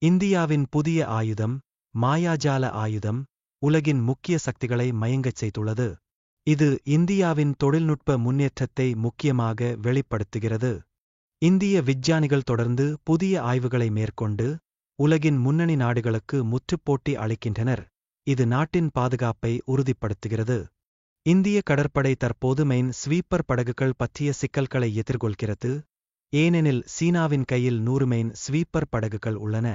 இந்தியாவின் புதிய ஆயுதம், மாயாஜால ஆயுதம், உலகின் முக்கிய சக்திகளை மயங்கச் செய்துள்ளது. இது இந்தியாவின் தொழில்நுட்ப முன்னேற்றத்தை முக்கியமாக வெளிப்படுத்துகிறது. இந்திய விஞ்ஞானிகள் தொடர்ந்து புதிய ஆய்வுகளை மேற்கொண்டு, உலகின் முன்னணி நாடுகளுக்கு முற்றுப்போட்டி அளிக்கின்றனர். இது நாட்டின் பாதுகாப்பை உறுதிப்படுத்துகிறது. இந்திய கடற்படை தற்போது மெயின் ஸ்வீப்பர் படகுகள் பற்றிய சிக்கல்களை எதிர்கொள்கிறது. ஏனெனில் சீனாவின் கையில் 100 மெயின் ஸ்வீப்பர் படகுகள் உள்ளன.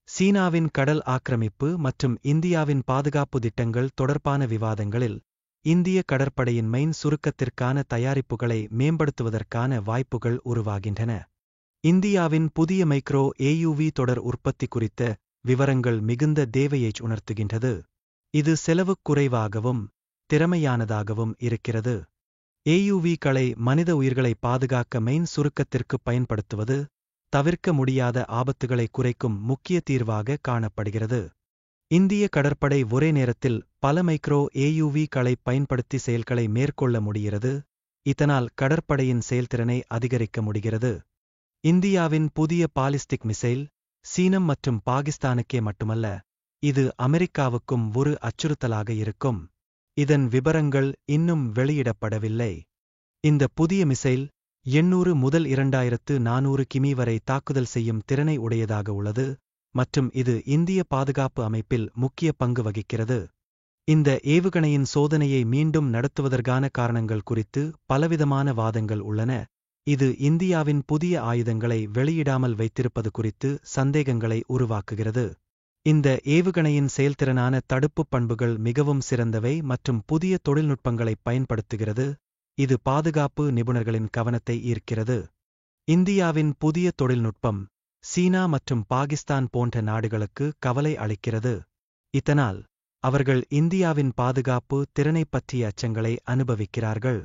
சீனாவின் கடல் ஆக்கிரமிப்பு மற்றும் இந்தியாவின் பாதுகாப்பு திட்டங்கள் தொடர்பான விவாதங்களில், இந்திய கடற்படையின் மெயின் சுருக்கத்திற்கான தயாரிப்புகளை மேம்படுத்துவதற்கான வாய்ப்புகள் உருவாகின்றன. இந்தியாவின் புதிய மைக்ரோ ஏயுவி தொடர் உற்பத்தி குறித்த விவரங்கள் மிகுந்த தேவையை உணர்த்துகின்றது. இது செலவு குறைவாகவும் திறமையானதாகவும் இருக்கிறது. ஏயுவிகளை மனித உயிர்களை பாதுகாக்க மெயின் சுருக்கத்திற்கு பயன்படுத்துவது தவிர்க்க முடியாத ஆபத்துகளை குறைக்கும் முக்கிய தீர்வாக காணப்படுகிறது. இந்திய கடற்படை ஒரே நேரத்தில் பல மைக்ரோ ஏயுவிகளை பயன்படுத்தி செயல்களை மேற்கொள்ள முடிகிறது. இதனால் கடற்படையின் செயல்திறனை அதிகரிக்க முடிகிறது. இந்தியாவின் புதிய பாலிஸ்டிக் மிசைல் சீனம் மற்றும் பாகிஸ்தானுக்கே மட்டுமல்ல, இது அமெரிக்காவுக்கும் ஒரு அச்சுறுத்தலாக இருக்கும். இதன் விபரங்கள் இன்னும் வெளியிடப்படவில்லை. இந்த புதிய மிசைல் 800 முதல் 2400 கிமீ வரை தாக்குதல் செய்யும் திறனை உடையதாக உள்ளது மற்றும் இது இந்திய பாதுகாப்பு அமைப்பில் முக்கிய பங்கு வகிக்கிறது. இந்த ஏவுகணையின் சோதனையை மீண்டும் நடத்துவதற்கான காரணங்கள் குறித்து பலவிதமான வாதங்கள் உள்ளன. இது இந்தியாவின் புதிய ஆயுதங்களை வெளியிடாமல் வைத்திருப்பது குறித்து சந்தேகங்களை உருவாக்குகிறது. இந்த ஏவுகணையின் செயல்திறனான தடுப்பு பண்புகள் மிகவும் சிறந்தவை மற்றும் புதிய தொழில்நுட்பங்களை பயன்படுத்துகிறது. இது பாதுகாப்பு நிபுணர்களின் கவனத்தை ஈர்க்கிறது. இந்தியாவின் புதிய தொழில்நுட்பம் சீனா மற்றும் பாகிஸ்தான் போன்ற நாடுகளுக்கு கவலை அளிக்கிறது. இதனால் அவர்கள் இந்தியாவின் பாதுகாப்பு திறனை பற்றிய அச்சங்களை அனுபவிக்கிறார்கள்.